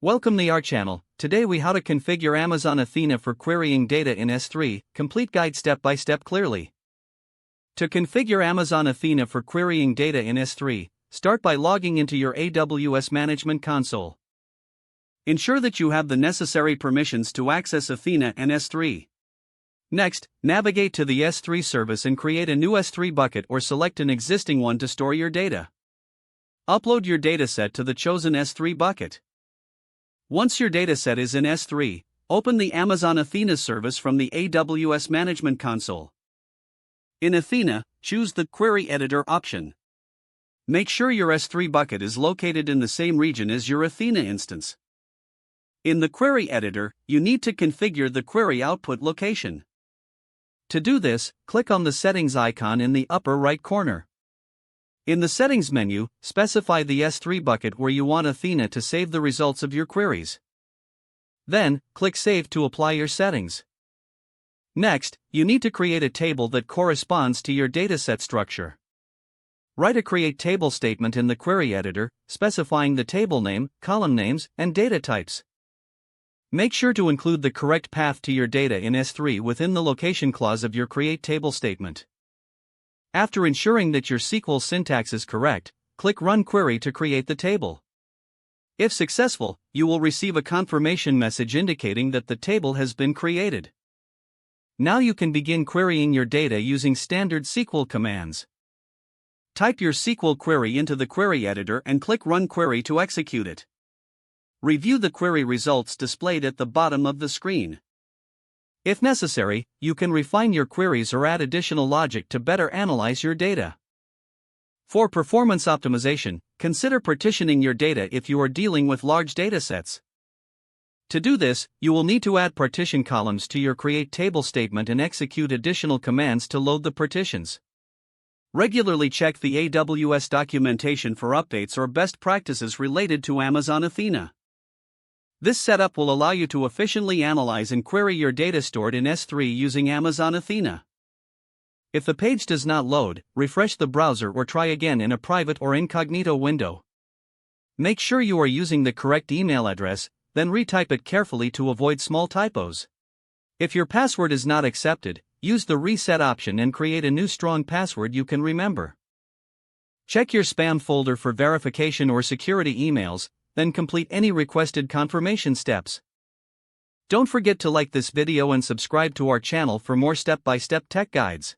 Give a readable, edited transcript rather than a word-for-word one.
Welcome to our channel. Today we how to configure Amazon Athena for querying data in S3, complete guide step by step clearly. To configure Amazon Athena for querying data in S3, start by logging into your AWS Management Console. Ensure that you have the necessary permissions to access Athena and S3. Next, navigate to the S3 service and create a new S3 bucket or select an existing one to store your data. Upload your dataset to the chosen S3 bucket. Once your dataset is in S3, open the Amazon Athena service from the AWS Management Console. In Athena, choose the Query Editor option. Make sure your S3 bucket is located in the same region as your Athena instance. In the Query Editor, you need to configure the query output location. To do this, click on the Settings icon in the upper right corner. In the Settings menu, specify the S3 bucket where you want Athena to save the results of your queries. Then, click Save to apply your settings. Next, you need to create a table that corresponds to your dataset structure. Write a Create Table statement in the Query Editor, specifying the table name, column names, and data types. Make sure to include the correct path to your data in S3 within the location clause of your Create Table statement. After ensuring that your SQL syntax is correct, click Run Query to create the table. If successful, you will receive a confirmation message indicating that the table has been created. Now you can begin querying your data using standard SQL commands. Type your SQL query into the Query Editor and click Run Query to execute it. Review the query results displayed at the bottom of the screen. If necessary, you can refine your queries or add additional logic to better analyze your data. For performance optimization, consider partitioning your data if you are dealing with large datasets. To do this, you will need to add partition columns to your Create Table statement and execute additional commands to load the partitions. Regularly check the AWS documentation for updates or best practices related to Amazon Athena. This setup will allow you to efficiently analyze and query your data stored in S3 using Amazon Athena. If the page does not load, refresh the browser or try again in a private or incognito window. Make sure you are using the correct email address, then retype it carefully to avoid small typos. If your password is not accepted, use the Reset option and create a new strong password you can remember. Check your spam folder for verification or security emails, then complete any requested confirmation steps. Don't forget to like this video and subscribe to our channel for more step-by-step tech guides.